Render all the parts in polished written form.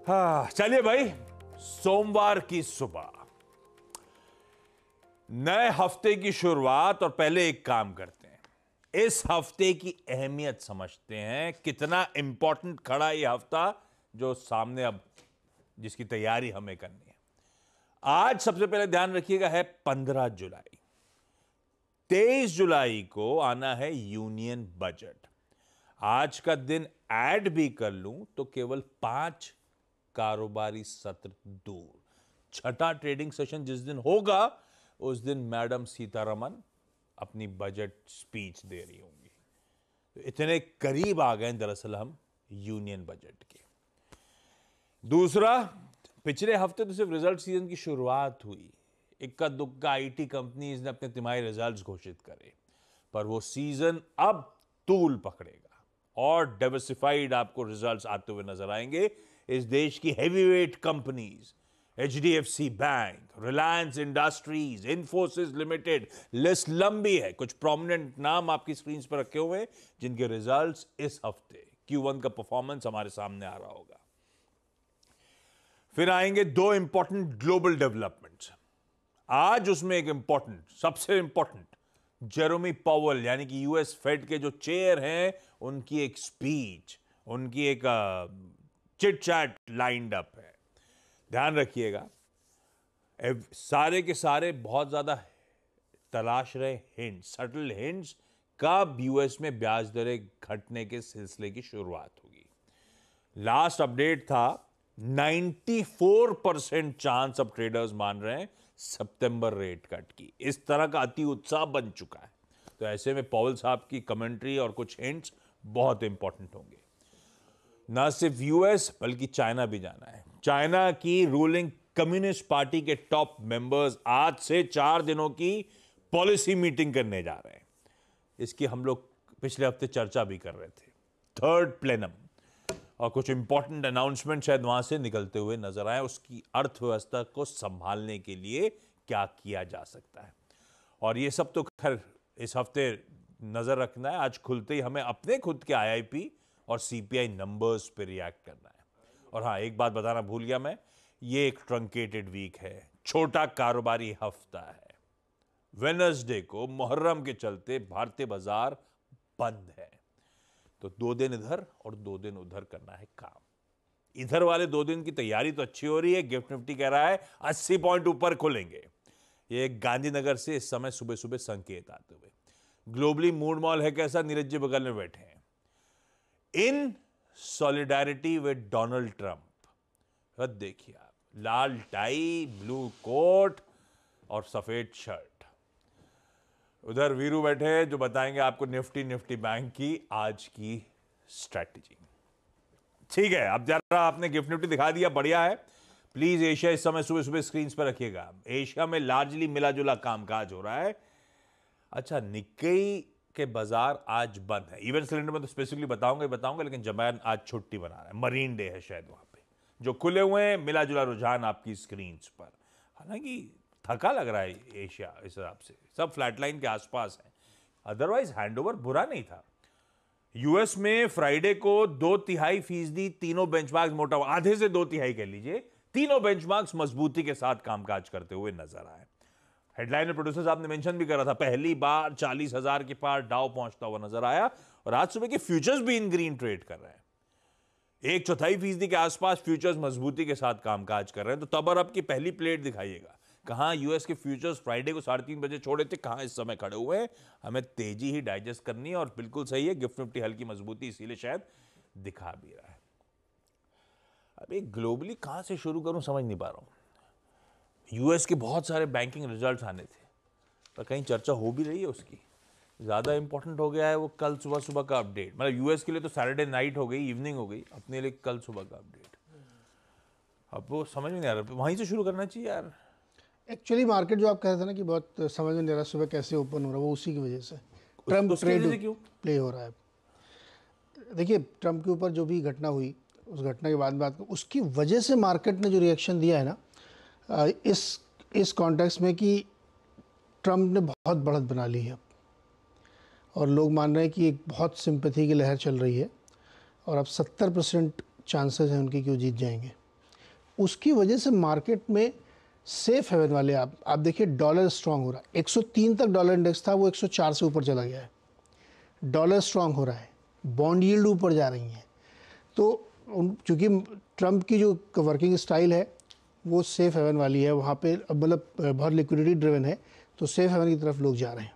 हाँ चलिए भाई, सोमवार की सुबह नए हफ्ते की शुरुआत, और पहले एक काम करते हैं, इस हफ्ते की अहमियत समझते हैं, कितना इंपॉर्टेंट खड़ा ये हफ्ता जो सामने अब जिसकी तैयारी हमें करनी है। आज सबसे पहले ध्यान रखिएगा है 15 जुलाई। 23 जुलाई को आना है यूनियन बजट। आज का दिन ऐड भी कर लूं तो केवल 5 कारोबारी सत्र दूर छठा ट्रेडिंग सेशन जिस दिन होगा उस दिन मैडम सीतारमन अपनी बजट स्पीच दे रही होंगी। तो इतने करीब आ गए दरअसल हम यूनियन बजट के। दूसरा, पिछले हफ्ते तो सिर्फ रिजल्ट सीजन की शुरुआत हुई, इक्का दुक्का आईटी कंपनीज ने अपने तिमाही रिजल्ट्स घोषित करे, पर वो सीजन अब तूल पकड़ेगा और डाइवर्सिफाइड आपको रिजल्ट्स आते हुए नजर आएंगे। इस देश की heavyweight companies HDFC bank, Reliance industries, Infosys limited, list लंबी है। कुछ प्रोमिनेंट नाम आपकी स्क्रीन पर रखे हुए हैं जिनके रिजल्ट्स इस हफ्ते Q1 का परफॉर्मेंस हमारे सामने आ रहा होगा। फिर आएंगे दो इंपॉर्टेंट ग्लोबल डेवलपमेंट्स। आज उसमें एक इंपॉर्टेंट, सबसे इंपॉर्टेंट, जेरोमी पावेल यानी कि यूएस फेड के जो चेयर हैं उनकी एक स्पीच, उनकी एक चिट चैट लाइंड अप है। ध्यान रखिएगा, सारे के सारे बहुत ज्यादा तलाश रहे हिंट, सटल हिंट्स, कब यूएस में ब्याज दरें घटने के सिलसिले की शुरुआत होगी। लास्ट अपडेट था 94% चांस अब ट्रेडर्स मान रहे हैं सितंबर रेट कट की। इस तरह का अति उत्साह बन चुका है। तो ऐसे में पॉवेल साहब की कमेंट्री और कुछ हिंट्स बहुत इंपॉर्टेंट होंगे। ना सिर्फ यूएस बल्कि चाइना भी जाना है। चाइना की रूलिंग कम्युनिस्ट पार्टी के टॉप मेंबर्स आज से 4 दिनों की पॉलिसी मीटिंग करने जा रहे हैं। इसकी हम लोग पिछले हफ्ते चर्चा भी कर रहे थे, थर्ड प्लेनम, और कुछ इंपॉर्टेंट अनाउंसमेंट शायद वहां से निकलते हुए नजर आए। उसकी अर्थव्यवस्था को संभालने के लिए क्या किया जा सकता है, और ये सब तो खैर इस हफ्ते नजर रखना है। आज खुलते ही हमें अपने खुद के आईआईपी और सीपीआई नंबर्स पे रिएक्ट करना है। और हाँ, एक बात बताना भूल गया मैं, ये एक ट्रंकेटेड वीक है, छोटा कारोबारी हफ्ता है। वेडनेसडे को मुहर्रम के चलते भारतीय बाजार बंद है, तो 2 दिन इधर और 2 दिन उधर करना है काम। इधर वाले 2 दिन की तैयारी तो अच्छी हो रही है। गिफ्ट निफ्टी कह रहा है 80 पॉइंट ऊपर खुलेंगे। ये गांधीनगर से इस समय सुबह सुबह संकेत आते हुए। ग्लोबली मूड मॉल है कैसा, नीरज जी बगल में बैठे हैं। इन सॉलिडारिटी विद डोनाल्ड ट्रंप, देखिए आप, लाल टाई, ब्लू कोट और सफेद शर्ट। उधर वीरू बैठे हैं जो बताएंगे आपको निफ्टी बैंक की आज की स्ट्रैटेजी। ठीक है, अब जरा आपने गिफ्ट निफ्टी दिखा दिया, बढ़िया है। प्लीज एशिया इस समय सुबह सुबह स्क्रीन पर रखिएगा। एशिया में लार्जली मिला जुला कामकाज हो रहा है। अच्छा, निक्केई के बाजार आज बंद है। इवेंट सिलेंडर में तो स्पेसिफिकली बताऊंगा, लेकिन जापान आज छुट्टी बना रहा है, मरीन डे है शायद वहां पे। जो खुले हुए हैं मिला जुला रुझान आपकी स्क्रीन पर। हालांकि थका लग रहा है एशिया, इस हिसाब से सब फ्लैटलाइन के आसपास है। अदरवाइज हैंडओवर बुरा नहीं था। यूएस में फ्राइडे को 2/3% तीनों बेंचमार्क मोटा, आधे से 2/3 कह लीजिए, तीनों बेंचमार्क्स मजबूती के साथ कामकाज करते हुए नजर आए। हेडलाइन में प्रोड्यूसर साहब ने मेंशन भी करा था, पहली बार 40,000 के पार डाउ पहुंचता हुआ नजर आया। और आज सुबह के फ्यूचर्स भी इन ग्रीन ट्रेड कर रहे हैं। 1/4% के आसपास फ्यूचर्स मजबूती के साथ कामकाज कर रहे हैं। तो तब और अब की पहली प्लेट दिखाइएगा, कहां यूएस के फ्यूचर्स फ्राइडे को 3:30 बजे छोड़े थे, कहां इस समय खड़े हुए हैं। हमें तेजी ही डाइजेस्ट करनी है, और बिल्कुल सही है, गिफ्ट निफ्टी हल्की मजबूती इसीलिए शायद दिखा भी रहा है। अभी ग्लोबली कहां से शुरू करूं समझ नहीं पा रहा हूं। यूएस के बहुत सारे बैंकिंग रिजल्ट्स आने थे, पर कहीं चर्चा हो भी रही है उसकी। ज़्यादा इंपॉर्टेंट हो गया है वो कल सुबह का अपडेट। मतलब यूएस के लिए तो सैटरडे नाइट हो गई, इवनिंग हो गई, अपने लिए कल सुबह का अपडेट। अब वो समझ में नहीं आ रहा, वहीं से शुरू करना चाहिए यार। एक्चुअली मार्केट जो आप कह रहे थे ना कि बहुत समझ में नहीं आ रहा सुबह कैसे ओपन हो रहा है, वो उसी की वजह से ट्रम्प ट्रेड क्यों प्ले हो रहा है। देखिए, ट्रम्प के ऊपर जो भी घटना हुई, उस घटना के बाद बात उसकी वजह से मार्केट ने जो रिएक्शन दिया है ना, इस कॉन्टेक्स्ट में कि ट्रम्प ने बहुत बढ़त बना ली है, और लोग मान रहे हैं कि एक बहुत सिंपैथी की लहर चल रही है, और अब 70% चांसेस हैं उनके कि वो जीत जाएंगे। उसकी वजह से मार्केट में सेफ हेवन वाले आप देखिए डॉलर स्ट्रांग हो रहा है। 103 तक डॉलर इंडेक्स था, वो 104 से ऊपर चला गया है। डॉलर स्ट्रांग हो रहा है, बॉन्ड यील्ड ऊपर जा रही हैं। तो चूँकि ट्रंप की जो वर्किंग स्टाइल है वो सेफ हेवन वाली है, वहाँ पे मतलब बहुत लिक्विडिटी ड्रिवन है, तो सेफ हेवन की तरफ लोग जा रहे हैं।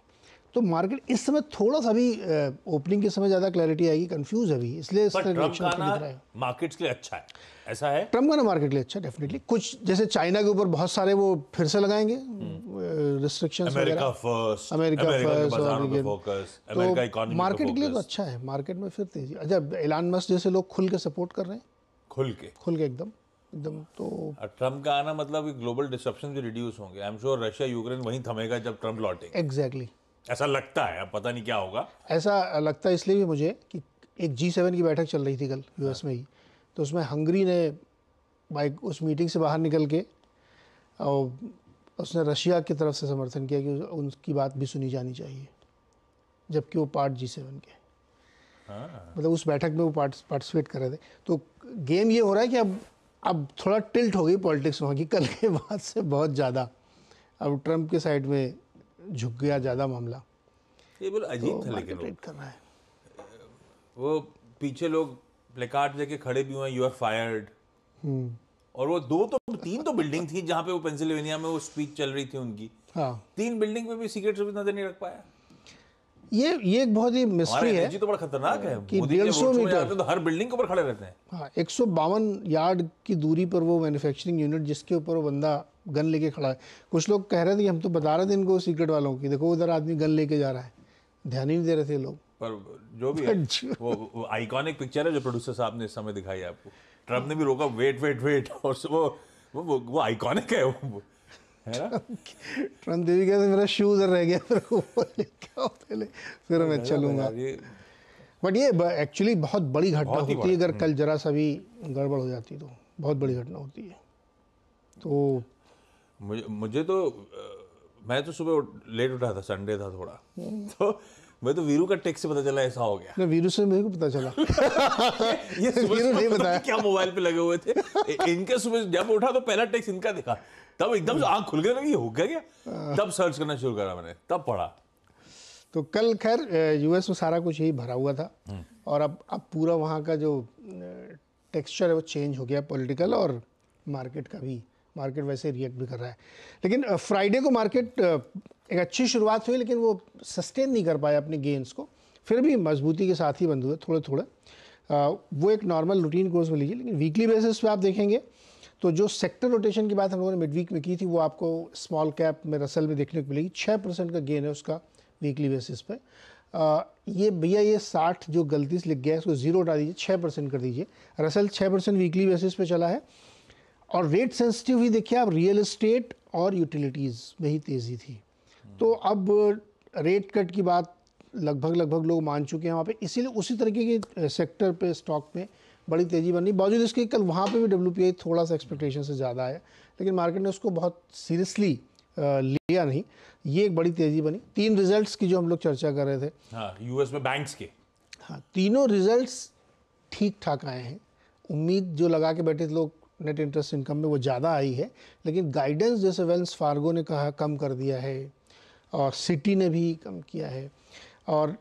तो मार्केट इस समय थोड़ा सा भी ओपनिंग के समय ज़्यादा क्लैरिटी आएगी, कंफ्यूज है अभी, इसलिए इस तरह रिएक्शन दिख रहा है। मार्केट्स के लिए अच्छा है, ऐसा है। ट्रम्प का ना मार्केट के लिए अच्छा डेफिनेटली। कुछ जैसे चाइना के ऊपर बहुत सारे वो फिर से लगाएंगे रिस्ट्रिक्शंस वगैरह, अमेरिका फर्स्ट तो मार्केट के लिए तो अच्छा है। मार्केट में फिर तेजी, अच्छा एलन मस्क जैसे लोग खुल के सपोर्ट कर रहे हैं, खुल के एकदम। तो ट्रम्प का आना मतलब ग्लोबल डिस्ट्रप्शन भी रिड्यूस होंगे। I am sure Russia Ukraine वहीं थमेगा जब ट्रम्प लौटेंगे। एग्जैक्टली ऐसा लगता है, अब पता नहीं क्या होगा। ऐसा लगता है इसलिए भी मुझे कि एक G7 की बैठक चल रही थी कल यूएस में ही, तो उसमें हंगरी ने बाइक उस मीटिंग से बाहर निकल के और उसने रशिया की तरफ से समर्थन किया कि उनकी बात भी सुनी जानी चाहिए, जबकि वो पार्ट G7 के मतलब उस बैठक में वो पार्टिसिपेट कर रहे थे। तो गेम ये हो रहा है कि अब थोड़ा टिल्ट हो गई पॉलिटिक्स वहाँ की, कल के बाद से बहुत ज़्यादा अब ट्रम्प के साइड में झुक गया ज़्यादा मामला। ये बोल अजीब था, लेकिन ट्रेड कर रहा है वो पीछे लोग प्लेकार्ड लेके खड़े भी हुए, यू आर फायर्ड। और वो तीन तो बिल्डिंग थी जहाँ पे वो पेंसिल्वेनिया में वो स्पीच चल रही थी उनकी। हाँ, 3 बिल्डिंग पे भी सीक्रेट सर्विस नजर नहीं रख पाया। ये एक बहुत ही मिस्ट्री है तो बड़ा खतरनाक है कि 150 मीटर तो हर बिल्डिंग के ऊपर खड़े रहते हैं। हाँ, 152 यार्ड की दूरी पर वो मैन्युफैक्चरिंग यूनिट जिसके ऊपर वो बंदा गन लेके खड़ा है। कुछ लोग कह रहे थे कि हम तो बता रहे थे इनको सीक्रेट वालों की, देखो उधर आदमी गन लेके जा रहा है, ध्यान ही नहीं दे रहे थे लोग। पर जो भी है वो आइकॉनिक पिक्चर है जो प्रोड्यूसर साहब ने इस समय दिखाई है आपको। ट्रम्प ने भी रोका, वेट और वो आइकॉनिक है वो, है ना। ट्रम्प देवी कहते मेरा शू उधर रह गया, फिर मैं चलूंगा। बट ये एक्चुअली बहुत बड़ी घटना होती है, अगर कल जरा सा भी गड़बड़ हो जाती तो बहुत बड़ी घटना होती है। तो मुझे तो मैं तो सुबह लेट उठा था, संडे था थोड़ा, तो मैं तो वीरू का टेक्स्ट से पता चला ऐसा हो गया। वीरू से मेरे को पता चला ये वीरू नहीं बताया क्या मोबाइल पे लगे हुए थे इनके। सुबह जब उठा तो पहला टेक्स्ट इनका दिखा, तब एकदम से आंख खुल गया, ये हो गया क्या। तब सर्च करना शुरू करा मैंने, तब पढ़ा। तो कल खैर यूएस में सारा कुछ यही भरा हुआ था, और अब पूरा वहाँ का जो टेक्सचर है वो चेंज हो गया पॉलिटिकल, और मार्केट का भी, मार्केट वैसे रिएक्ट भी कर रहा है। लेकिन फ्राइडे को मार्केट एक अच्छी शुरुआत हुई, लेकिन वो सस्टेन नहीं कर पाया अपने गेंस को, फिर भी मजबूती के साथ ही बंद हुए थोड़े थोड़े। वो एक नॉर्मल रूटीन कोर्स में लीजिए। लेकिन वीकली बेसिस पे आप देखेंगे तो जो सेक्टर रोटेशन की बात हम लोगों ने मिड वीक में की थी, वो आपको स्मॉल कैप में रसल में देखने को मिलेगी। 6% का गेन है उसका वीकली बेसिस पे। ये भैया ये 60 जो गलती से लिख गया है इसको जीरो हटा दीजिए, 6% कर दीजिए। रसल 6% वीकली बेसिस पे चला है। और रेट सेंसिटिव ही देखिए आप, रियल एस्टेट और यूटिलिटीज़ में ही तेज़ी थी। तो अब रेट कट की बात लगभग लोग मान चुके हैं वहाँ पे, इसीलिए उसी तरीके के सेक्टर पे स्टॉक में बड़ी तेज़ी बनी। बावजूद इसके कल वहाँ पे भी WPI थोड़ा सा एक्सपेक्टेशन से ज़्यादा आया, लेकिन मार्केट ने उसको बहुत सीरियसली लिया नहीं। ये एक बड़ी तेज़ी बनी। 3 रिजल्ट्स की जो हम लोग चर्चा कर रहे थे, हाँ, यूएस में बैंक्स के, हाँ, तीनों रिजल्ट्स ठीक ठाक आए हैं। उम्मीद जो लगा के बैठे थे लोग नेट इंटरेस्ट इनकम में, वो ज़्यादा आई है, लेकिन गाइडेंस जैसे वेल्स फार्गो ने कहा कम कर दिया है, और सिटी ने भी कम किया है। और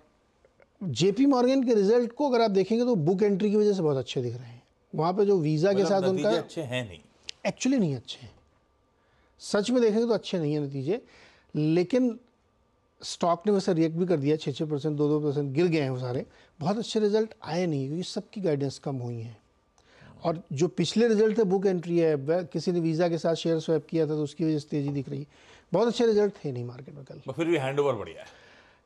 JP मॉर्गन के रिजल्ट को अगर आप देखेंगे तो बुक एंट्री की वजह से बहुत अच्छे दिख रहे हैं। वहाँ पे जो वीज़ा के साथ उनका अच्छे हैं नहीं, एक्चुअली नहीं अच्छे हैं, सच में देखेंगे तो अच्छे नहीं हैं नतीजे। लेकिन स्टॉक ने वैसे रिएक्ट भी कर दिया, 6% 2% गिर गए हैं वो सारे। बहुत अच्छे रिजल्ट आए नहीं क्योंकि सबकी गाइडेंस कम हुई है। और जो पिछले रिजल्ट थे, बुक एंट्री है, किसी ने वीज़ा के साथ शेयर स्वैप किया था तो उसकी वजह से तेज़ी दिख रही है। बहुत अच्छे रिजल्ट थे नहीं मार्केट में कल। फिर भी हैंडओवर बढ़िया है,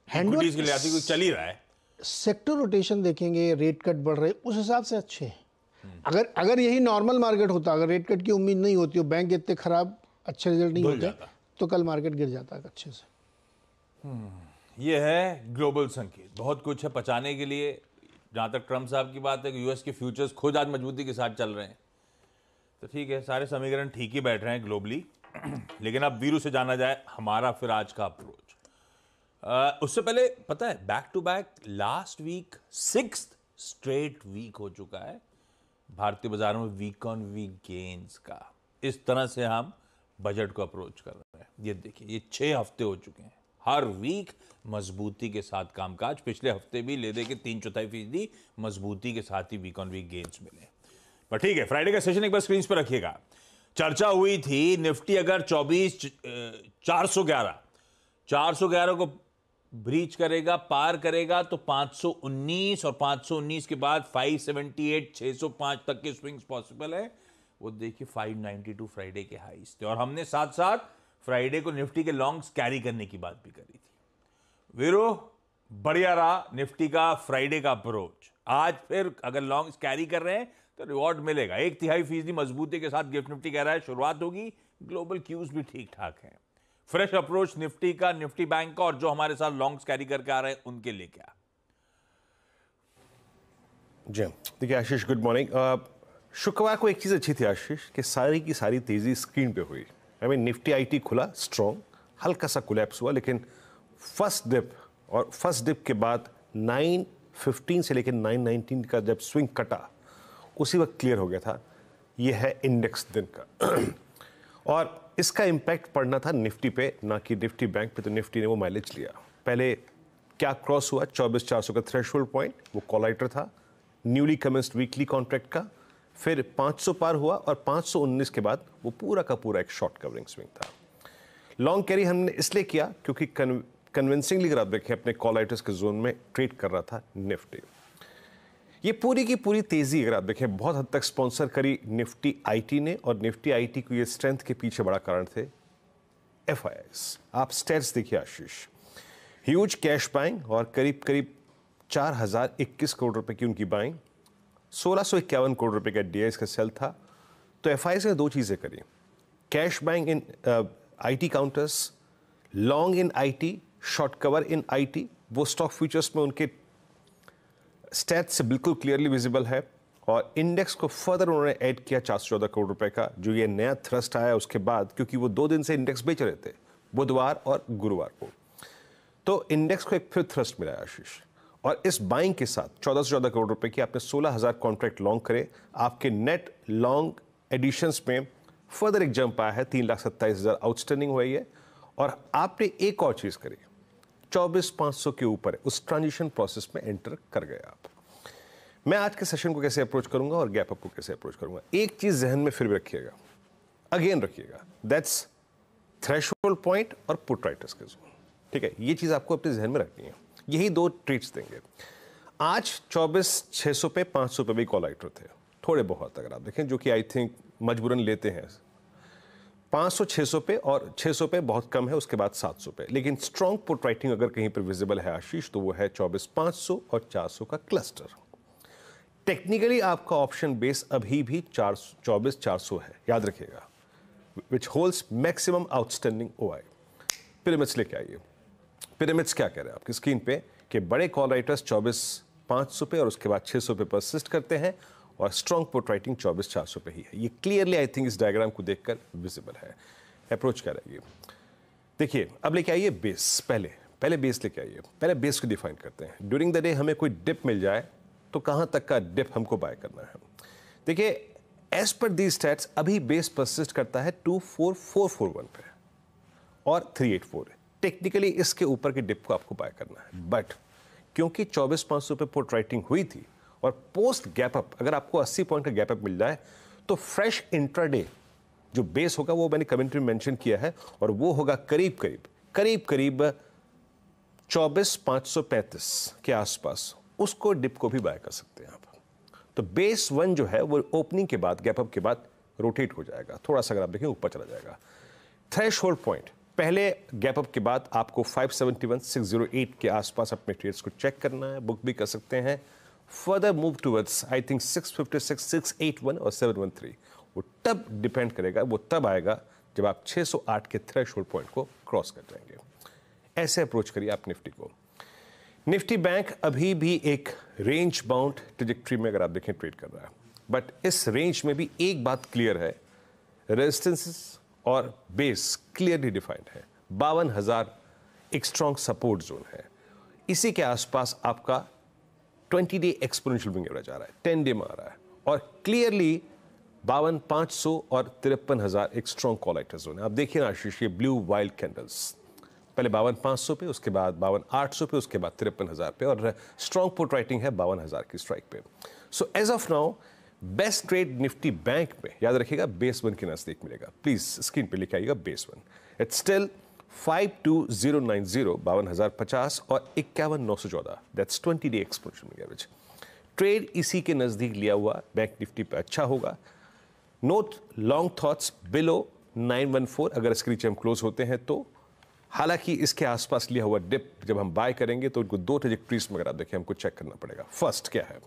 हैंडओवर के लिए आती कोई चल ही रहा है। सेक्टर रोटेशन देखेंगे, रेट कट बढ़ रहे, उस हिसाब से अच्छे हैं। अगर यही नॉर्मल मार्केट होता, अगर रेट कट की उम्मीद नहीं होती, बैंक इतने खराब अच्छे रिजल्ट नहीं होते, तो कल मार्केट गिर जाता अच्छे से। ये है ग्लोबल संकेत, बहुत कुछ है पचाने के लिए। जहाँ तक ट्रम्प साहब की बात है कि यूएस के फ्यूचर्स खुद आज मजबूती के साथ चल रहे हैं, तो ठीक है, सारे समीकरण ठीक ही बैठ रहे हैं ग्लोबली। लेकिन अब वीरू से जाना जाए हमारा फिर आज का अप्रोच। उससे पहले पता है, back to back last week 6th straight week हो चुका है भारतीय बाजारों में वीक ऑन वीक गेन्स का। इस तरह से हम बजट को अप्रोच कर रहे हैं। ये देखिए, ये 6 हफ्ते हो चुके हैं, हर वीक मजबूती के साथ कामकाज। पिछले हफ्ते भी ले दे के 3/4% मजबूती के साथ ही वीक ऑन वीक गेन्स मिले। पर ठीक है, फ्राइडे का सेशन एक बार स्क्रीन पर रखिएगा। चर्चा हुई थी निफ्टी अगर 411 को ब्रीच करेगा, पार करेगा, तो 519 और 519 के बाद 578, 605 तक के स्विंग्स पॉसिबल है। वो देखिए 592 फ्राइडे के हाईस थे। और हमने साथ साथ फ्राइडे को निफ्टी के लॉन्ग्स कैरी करने की बात भी करी थी। वीरो, बढ़िया रहा निफ्टी का फ्राइडे का अप्रोच। आज फिर अगर लॉन्ग्स कैरी कर रहे हैं तो रिवॉर्ड मिलेगा। 1/3% मजबूती के साथ गिफ्ट निफ्टी कह रहा है शुरुआत होगी। ग्लोबल क्यूज भी ठीक ठाक हैं। फ्रेश अप्रोच निफ्टी का, निफ्टी बैंक का, और जो हमारे साथ लॉन्ग्स कैरी करके आ रहे हैं उनके लिए क्या? जी देखिए आशीष, गुड मॉर्निंग। शुक्रवार को एक चीज़ अच्छी थी आशीष कि सारी की सारी तेज़ी स्क्रीन पे हुई। आई मीन निफ्टी आईटी खुला स्ट्रॉन्ग, हल्का सा कोलैप्स हुआ, लेकिन फर्स्ट डिप के बाद 915 से लेकर 919 का जब स्विंग कटा उसी वक्त क्लियर हो गया था ये है इंडेक्स दिन का। और इसका इम्पैक्ट पड़ना था निफ्टी पे, ना कि निफ्टी बैंक पे। तो निफ्टी ने वो माइलेज लिया। पहले क्या क्रॉस हुआ 24,400 का थ्रेशोल्ड पॉइंट, वो कॉलाइटर था न्यूली कमेंस्ड वीकली कॉन्ट्रैक्ट का। फिर 500 पार हुआ और 519 के बाद वो पूरा का पूरा एक शॉर्ट कवरिंग स्विंग था। लॉन्ग कैरी हमने इसलिए किया क्योंकि कन्विंसिंगली अगर आप देखें अपने कॉलाइटर्स के जोन में ट्रेड कर रहा था निफ्टी। ये पूरी की पूरी तेजी अगर आप देखें बहुत हद तक स्पॉन्सर करी निफ्टी आईटी ने, और निफ्टी आईटी को ये स्ट्रेंथ के पीछे बड़ा कारण थे एफआईआईस। आप स्टेट्स देखिए आशीष, ह्यूज कैश बाइंग और करीब करीब 4021 करोड़ रुपए की उनकी बाइंग, 1651 करोड़ रुपए का डीआईएस का सेल था। तो एफआईआईस ने दो चीजें करी, cash buying in IT counters, long in IT, short cover in IT. वो स्टॉक फ्यूचर्स में उनके स्टैट से बिल्कुल क्लियरली विजिबल है। और इंडेक्स को फर्दर उन्होंने ऐड किया 414 करोड़ रुपए का, जो ये नया थ्रस्ट आया उसके बाद, क्योंकि वो 2 दिन से इंडेक्स बेच रहे थे बुधवार और गुरुवार को। तो इंडेक्स को एक फिर थ्रस्ट मिला आशीष। और इस बाइंग के साथ 1414 करोड़ रुपए की आपने 16,000 कॉन्ट्रैक्ट लॉन्ग करे। आपके नेट लॉन्ग एडिशंस में फर्दर एक जंप आया है, 3,27,000 आउटस्टैंडिंग हुई है। और आपने एक और चीज करी, 24,500 के ऊपर उस ट्रांजिशन प्रोसेस में एंटर कर गए आप। मैं आज के सेशन को कैसे अप्रोच करूंगा और गैप अप को कैसे अप्रोच करूंगा, एक चीज जहन में फिर भी रखिएगा, अगेन रखिएगा, दैट्स थ्रेशोल्ड पॉइंट और पुट राइटर्स के जोन। ठीक है, ये चीज आपको अपने जहन में रखनी है। यही दो ट्रेड्स देंगे। आज 24,600 पे 500 पे भी कॉल राइटर थे थोड़े बहुत, अगर आप देखें, जो कि आई थिंक मजबूरन लेते हैं। 500 600 पे और 600 पे बहुत कम है, उसके बाद 700 पे। लेकिन स्ट्रॉन्ग पुट राइटिंग अगर कहीं पर विजिबल है आशीष, तो वो है 24,500 और 400 का क्लस्टर। टेक्निकली आपका ऑप्शन बेस अभी भी 24,400 है, याद रखिएगा, विच holds maximum outstanding OI. Pyramids लेके आइए। पिरामिड्स क्या कह रहे हैं आपकी स्क्रीन पे कि बड़े कॉल राइटर्स 24,500 पे और उसके बाद 600 पे परसिस्ट करते हैं, और स्ट्रॉन्ग पुट राइटिंग 24,400 पे ही है। ये क्लियरली आई थिंक इस डायग्राम को देखकर विजिबल है। अप्रोच क्या रहेगी, देखिए अब लेके आइए बेस। पहले बेस लेके आइए, पहले बेस को डिफाइन करते हैं। ड्यूरिंग द डे हमें कोई डिप मिल जाए तो कहां तक का डिप हमको बाय करना है। देखिए एज पर दी स्टैट्स अभी बेस परसिस्ट करता है 24,441 पे और 384 है। टेक्निकली इसके ऊपर के डिप को आपको बाय करना है, बट क्योंकि 24,500 पे पुट राइटिंग हुई थी और पोस्ट गैप अप अगर आपको 80 पॉइंट का गैप अप मिल जाए तो फ्रेश इंट्राडे जो बेस होगा वो मैंने कमेंट्री में मेंशन किया है, और वो होगा करीब करीब 24,535 के आसपास। उसको डिप को भी बाय कर सकते हैं आप। तो बेस 1 जो है वो ओपनिंग के बाद, गैप अप के बाद रोटेट हो जाएगा, थोड़ा सा अगर आप देखें ऊपर चला जाएगा। थ्रेश होल्ड पॉइंट पहले गैप अप के बाद आपको 571,608 के आसपास अपने ट्रेड्स को चेक करना है, बुक भी कर सकते हैं। Further move towards I think 656, 681 और 713, वो तब डिपेंड करेगा, वो तब आएगा जब आप 608 के थ्रेशोल्ड पॉइंट को क्रॉस कर जाएंगे। ऐसे अप्रोच करिए आप निफ्टी को। निफ्टी बैंक अभी भी एक रेंज बाउंड ट्रेजेक्ट्री में अगर आप देखें ट्रेड कर रहा है, बट इस रेंज में भी एक बात क्लियर है, रेजिस्टेंसेस और बेस क्लियरली डिफाइंड है। 52,000 एक स्ट्रॉन्ग सपोर्ट जोन है। इसी के आसपास आपका 20 डे एक्सपोनेंशियल मूविंग एवरेज आ रहा है, 10 डे में आ रहा है, और क्लियरली 52,500 और 53,000 एक स्ट्रॉन्ग कॉल आइटर जोन है। आप देखिए ना आशीष, ये ब्लू वाइल्ड कैंडल्स, पहले 52,500 पे, उसके बाद 52,800 पे, उसके बाद 53,000 पे, और स्ट्रॉन्ग पुट राइटिंग है 52,000 की स्ट्राइक पे। So as of now best trade Nifty bank में, याद रखिएगा, बेस 1 के नजदीक मिलेगा। प्लीज स्क्रीन पे लिखे आइएगा बेस 1। इट्स स्टिल 52090, 52,050 और 51,914, that's 20 day exponential average. Trade इसी के नजदीक लिया हुआ बैंक निफ्टी पे अच्छा होगा। नोट लॉन्ग थॉट्स बिलो 914 अगर इसके नीचे हम क्लोज होते हैं तो। हालांकि इसके आसपास लिया हुआ डिप जब हम बाय करेंगे तो उनको दो ट्रेजेक्टरीज में अगर आप देखें हमको चेक करना पड़ेगा। फर्स्ट क्या है,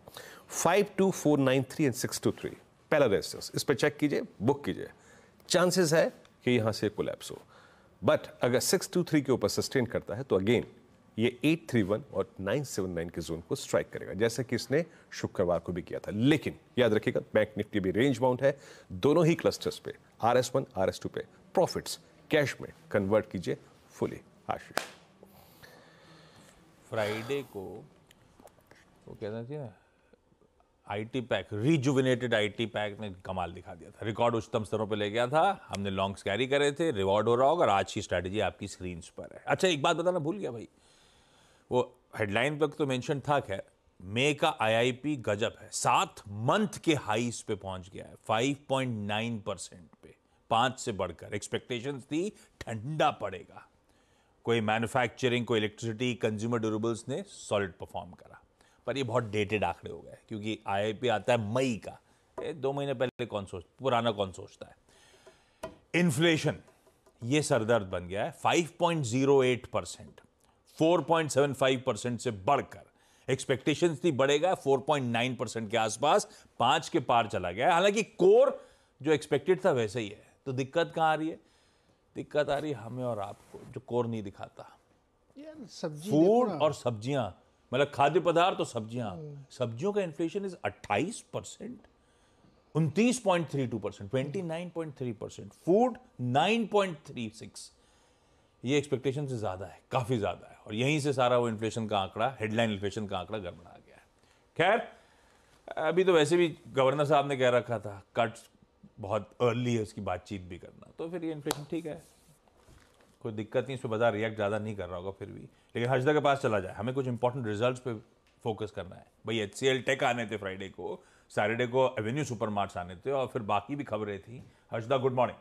52493 एंड 623 पहला रेजिस्टेंस, इस पर चेक कीजिए, बुक कीजिए। चांसेस है कि यहां से कोलैप्स हो, बट अगर 623 के ऊपर सस्टेन करता है तो अगेन ये 831 और 979 के जोन को स्ट्राइक करेगा, जैसे कि इसने शुक्रवार को भी किया था। लेकिन याद रखिएगा बैंक निफ्टी भी रेंज बाउंड है, दोनों ही क्लस्टर्स पे, RS1 RS2 पे प्रॉफिट्स कैश में कन्वर्ट कीजिए फुली। आशीष, फ्राइडे को वो कहना चाहिए ना, IT pack, rejuvenated IT pack ने कमाल दिखा दिया था, रिकॉर्ड उच्चतम स्तरों पे ले गया था। हमने लॉन्ग्स कैरी करे थे, रिवॉर्ड हो रहा होगा, और आज की स्ट्रैटेजी आपकी स्क्रीन पर है। अच्छा, एक बात बताना भूल गया भाई, वो हेडलाइन पर तो मेंशन था, खैर मई का आईआईपी गजब है, 7 मंथ के हाईस पे पहुंच गया है, 5.9% पे, 5 से बढ़कर। एक्सपेक्टेशंस थी ठंडा पड़ेगा, कोई मैन्युफैक्चरिंग, कोई इलेक्ट्रिसिटी, कंज्यूमर ड्यूरेबल्स ने सॉलिड परफॉर्म करा, पर ये बहुत डेटेड आंकड़े हो गए, क्योंकि आईआईपी आता है मई का, 2 महीने पहले पुराना कौन सोचता है। इन्फ्लेशन ये सरदर्द बन गया है, 5.08%, 4.75% से बढ़कर। एक्सपेक्टेशंस थी बढ़ेगा 4.9% के आसपास, 5 के पार चला गया है। हालांकि कोर जो एक्सपेक्टेड था वैसे ही है। तो दिक्कत कहां आ रही है? दिक्कत आ रही है हमें और आपको, जो कोर नहीं दिखाता। यार सब्जी फूड और सब्जियां, मतलब खाद्य पदार्थ और सब्जियां, सब्जियों का इन्फ्लेशन इज 28%, 29.32%, 29.3%, फूड 9.36। ये एक्सपेक्टेशन से ज्यादा है, काफी ज्यादा है, और यहीं से सारा वो इन्फ्लेशन का आंकड़ा, हेडलाइन इन्फ्लेशन का आंकड़ा गड़बड़ा गया है। खैर, अभी तो वैसे भी गवर्नर साहब ने कह रखा था कट्स बहुत अर्ली है, उसकी बातचीत भी करना, तो फिर ये इन्फ्लेशन ठीक है, कोई दिक्कत नहीं, इस पर बाजार रिएक्ट ज़्यादा नहीं कर रहा होगा फिर भी। लेकिन हर्षदा के पास चला जाए, हमें कुछ इंपॉर्टेंट रिजल्ट्स पे फोकस करना है भाई। HCL टेक आने थे फ्राइडे को, सैटरडे को एवेन्यू सुपरमार्ट्स आने थे, और फिर बाकी भी खबरें थी। Harshada, good morning.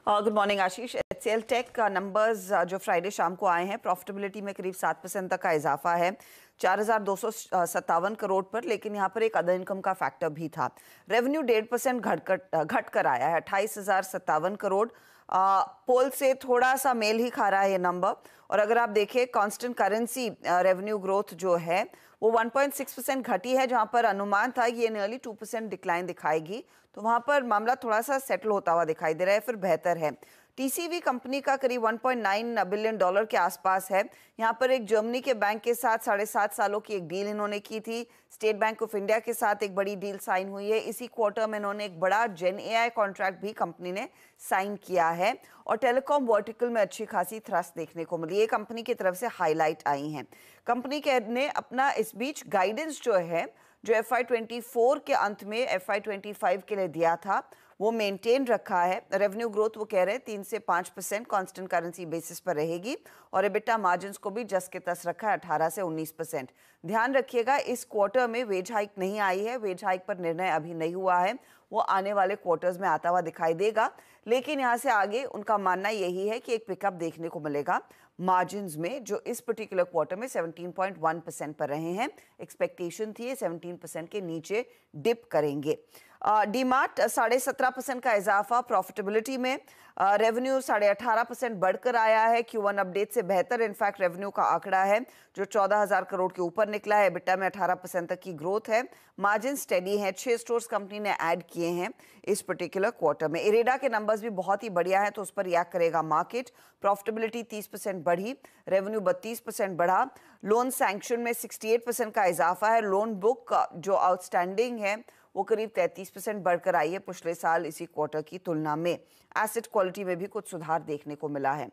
Good morning Ashish. HCL Tech का नंबर्स जो फ्राइडे शाम को आए हैं, प्रॉफिटेबिलिटी में करीब 7% तक का इजाफा है, 4,257 करोड़ पर। लेकिन यहाँ पर एक अदर इनकम का फैक्टर भी था। रेवेन्यू 1.5% घट कर आया है, 28,057 करोड़। पोल से थोड़ा सा मेल ही खा रहा है ये नंबर। और अगर आप देखें कांस्टेंट करेंसी रेवेन्यू ग्रोथ जो है वो 1.6% घटी है, जहां पर अनुमान था ये नियरली 2% डिक्लाइन दिखाएगी। तो वहां पर मामला थोड़ा सा सेटल होता हुआ दिखाई दे रहा है, फिर बेहतर है। टीसीवी कंपनी का करीब $1.9 बिलियन के आसपास है। यहाँ पर एक जर्मनी के बैंक के साथ 7.5 सालों की एक डील इन्होंने की थी। स्टेट बैंक ऑफ इंडिया के साथ एक बड़ी डील साइन हुई है। इसी क्वार्टर में इन्होंने एक बड़ा जेन एआई कॉन्ट्रैक्ट भी कंपनी ने साइन किया है, और टेलीकॉम वर्टिकल में अच्छी खासी थ्रस्ट देखने को मिली। ये कंपनी की तरफ से हाईलाइट आई हैं। कंपनी के ने अपना इस बीच गाइडेंस जो है, जो FY24 के अंत में FY25 के लिए दिया था, वो मेंटेन रखा है। रेवेन्यू ग्रोथ वो कह रहे हैं 3 से 5% कांस्टेंट करेंसी बेसिस पर रहेगी, और एबिटा मार्जिन्स को भी जस के तस रखा है, 18 से 19%। ध्यान रखिएगा, इस क्वार्टर में वेज हाइक नहीं आई है, वेज हाइक पर निर्णय अभी नहीं हुआ है, वो आने वाले क्वार्टर्स में आता हुआ दिखाई देगा। लेकिन यहाँ से आगे उनका मानना यही है कि एक पिकअप देखने को मिलेगा मार्जिन्स में, जो इस पर्टिकुलर क्वार्टर में 17.1% पर रहे हैं। एक्सपेक्टेशन थी 17% के नीचे डिप करेंगे। डीमार्ट 17.5% का इजाफा प्रॉफिटेबिलिटी में, रेवेन्यू 18.5% बढ़कर आया है। Q1 अपडेट से बेहतर इनफैक्ट रेवेन्यू का आंकड़ा है, जो 14,000 करोड़ के ऊपर निकला है। एबिटा में 18% तक की ग्रोथ है। मार्जिन स्टेडी है। 6 स्टोर्स कंपनी ने ऐड किए हैं इस पर्टिकुलर क्वार्टर में। इरेडा के नंबर्स भी बहुत ही बढ़िया है, तो उस पर रिएक्ट करेगा मार्केट। प्रॉफिटेबिलिटी 30% बढ़ी, रेवेन्यू 32% बढ़ा। लोन सैंक्शन में 68% का इजाफा है। लोन बुक जो आउटस्टैंडिंग है वो करीब 33% बढ़कर आई है पिछले साल इसी क्वार्टर की तुलना में। एसेट क्वालिटी में भी कुछ सुधार देखने को मिला है।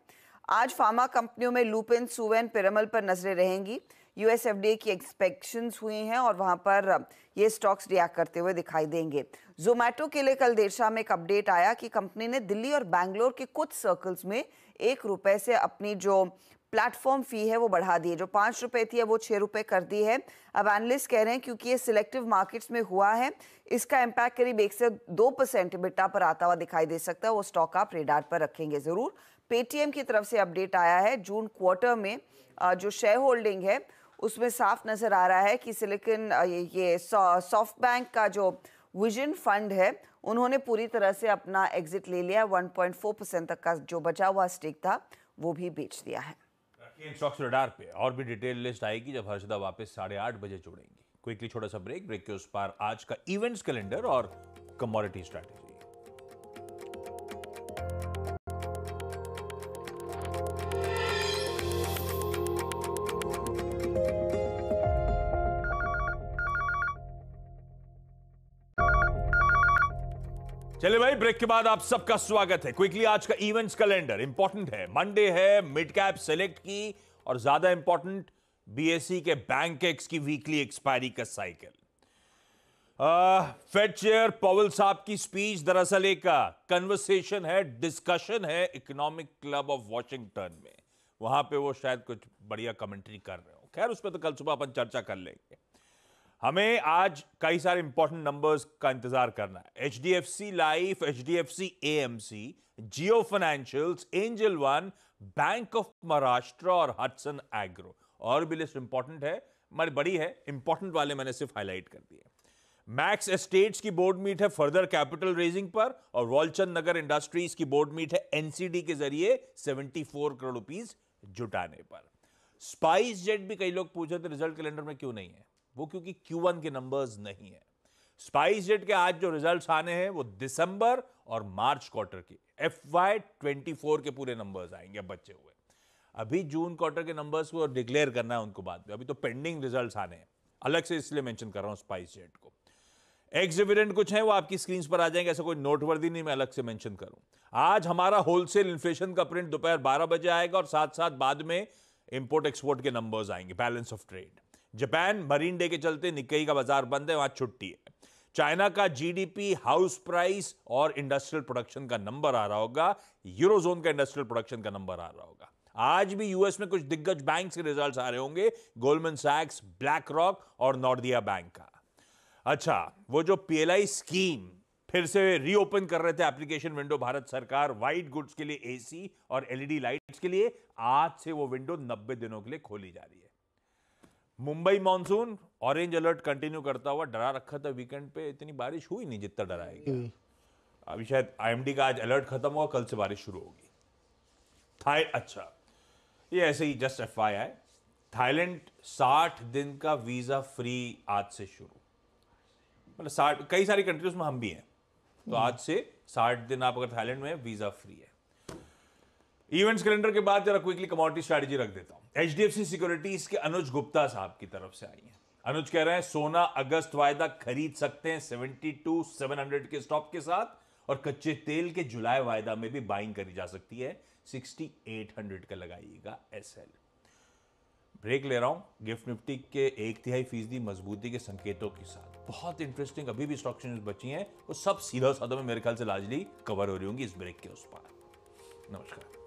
आज फार्मा कंपनियों में लुपिन, सुवेन, पिरामल पर नजरें रहेंगी। यूएस एफडीए की इंस्पेक्शंस हुई हैं और वहां पर ये स्टॉक्स रिएक्ट करते हुए दिखाई देंगे। जोमैटो के लिए कल देर शाम एक अपडेट आया कि कंपनी ने दिल्ली और बैंगलोर के कुछ सर्कल्स में ₹1 से अपनी जो प्लेटफॉर्म फी है वो बढ़ा दी है। जो ₹5 थी वो ₹6 कर दी है। अब एनालिस्ट कह रहे हैं क्योंकि ये सिलेक्टिव मार्केट्स में हुआ है, इसका इम्पैक्ट करीब 1 से 2% बिटा पर आता हुआ दिखाई दे सकता है। वो स्टॉक आप रेडार पर रखेंगे जरूर। पेटीएम की तरफ से अपडेट आया है, जून क्वार्टर में जो शेयर होल्डिंग है उसमें साफ नजर आ रहा है कि सिलिकॉन ये सॉफ्ट बैंक का जो विजन फंड है उन्होंने पूरी तरह से अपना एग्जिट ले लिया। 1.4% तक का जो बचा हुआ स्टेक था वो भी बेच दिया है। स्टॉक्स रडार पे और भी डिटेल लिस्ट आएगी जब हर्षदा वापस 8:30 बजे जुड़ेंगी। क्विकली छोटा सा ब्रेक के उस पार आज का इवेंट्स कैलेंडर और कमोडिटी स्ट्रैटेजी। चलिए भाई, ब्रेक के बाद आप सबका स्वागत है। क्विकली आज का इवेंट्स कैलेंडर इंपॉर्टेंट है। मंडे है मिड कैप सेलेक्ट की और ज्यादा इंपॉर्टेंट बीएसई के बैंकेक्स की वीकली एक्सपायरी का साइकिल। फेड चेयर पॉवेल साहब की स्पीच दरअसल एक कन्वर्सेशन है, डिस्कशन है इकोनॉमिक क्लब ऑफ वॉशिंगटन में। वहां पे वो शायद कुछ बढ़िया कमेंट्री कर रहे हो। खैर उस पर तो कल सुबह अपन चर्चा कर लेंगे। हमें आज कई सारे इंपॉर्टेंट नंबर्स का इंतजार करना है। HDFC life, HDFC AMC, Jio financials, angel one, bank of Maharashtra और हडसन एग्रो। और भी लिस्ट इंपॉर्टेंट है, हमारी बड़ी है, इंपॉर्टेंट वाले मैंने सिर्फ हाईलाइट कर दिए। मैक्स एस्टेट्स की बोर्ड मीट है फर्दर कैपिटल रेजिंग पर और वॉलचंद नगर इंडस्ट्रीज की बोर्ड मीट है एनसीडी के जरिए 74 करोड़ रुपीस जुटाने पर। स्पाइस जेट भी कई लोग पूछे थे रिजल्ट कैलेंडर में क्यों नहीं है, वो क्योंकि Q1 के नंबर्स नहीं है। स्पाइस जेट के आज जो रिजल्ट्स आने हैं वो दिसंबर और मार्च क्वार्टर के FY24 के पूरे नंबर्स आएंगे अब बचे हुए। अभी जून क्वार्टर के नंबर्स को डिक्लेयर करना है उनको बाद में, अभी तो पेंडिंग रिजल्ट्स आने हैं, अलग से इसलिए मेंशन कर रहा हूं स्पाइस जेट को। एक्स डिविडेंड कुछ है वो आपकी स्क्रीन पर आ जाएंगे, ऐसा कोई नोटवर्दी नहीं मैं अलग से मेंशन करूं। आज हमारा होलसेल इन्फ्लेशन का प्रिंट दोपहर 12 बजे आएगा और साथ साथ बाद में इंपोर्ट एक्सपोर्ट के नंबर्स आएंगे, balance of trade. Japan marine day के चलते निक्केई का बाजार बंद है, वहां छुट्टी है। चाइना का जीडीपी, हाउस प्राइस और इंडस्ट्रियल प्रोडक्शन का नंबर आ रहा होगा, यूरोजोन का इंडस्ट्रियल प्रोडक्शन का नंबर आ रहा होगा। आज भी यूएस में कुछ दिग्गज बैंक्स के रिजल्ट्स आ रहे होंगे, गोल्डमैन सैक्स, ब्लैक रॉक और नॉर्डिया बैंक का। अच्छा, वो जो पीएलआई स्कीम फिर से रीओपन कर रहे थे एप्लीकेशन विंडो भारत सरकार व्हाइट गुड्स के लिए एसी और एलईडी लाइट्स के लिए, आज से वो विंडो 90 दिनों के लिए खोली जा रही है। Mumbai monsoon orange alert continue करता हुआ डरा रखा था, वीकेंड पे इतनी बारिश हुई नहीं जितना डराएगी। अभी शायद आईएमडी का आज अलर्ट खत्म हुआ, कल से बारिश शुरू होगी। अच्छा, ये ऐसे ही जस्ट एफवाईआई, थाईलैंड 60 दिन का वीजा फ्री आज से शुरू। मतलब 60, कई सारी कंट्रीज में हम भी हैं, तो आज से 60 दिन आप अगर थाईलैंड में वीजा फ्री है। इवेंट्स कैलेंडर के बाद जरा क्विकली कमोडिटी स्ट्रैटेजी रख देता हूं। एचडीएफसी सिक्योरिटीज के अनुज गुप्ता साहब की तरफ से आई है। अनुज कह रहे हैं सोना अगस्त वायदा खरीद सकते हैं 72,700 के स्टॉप के साथ, और कच्चे तेल के जुलाई वायदा में भी बाइंग करी जा सकती है 6800 का लगाइएगा एसएल। ब्रेक ले रहा हूं। गिफ्ट निफ्टी के 1/3% मजबूती के संकेतों के साथ बहुत इंटरेस्टिंग अभी भी स्टॉक न्यूज बची हैं, वो सब सीधा साधा में मेरे ख्याल से लार्जली कवर हो रही होंगी इस ब्रेक के उस पार। नमस्कार।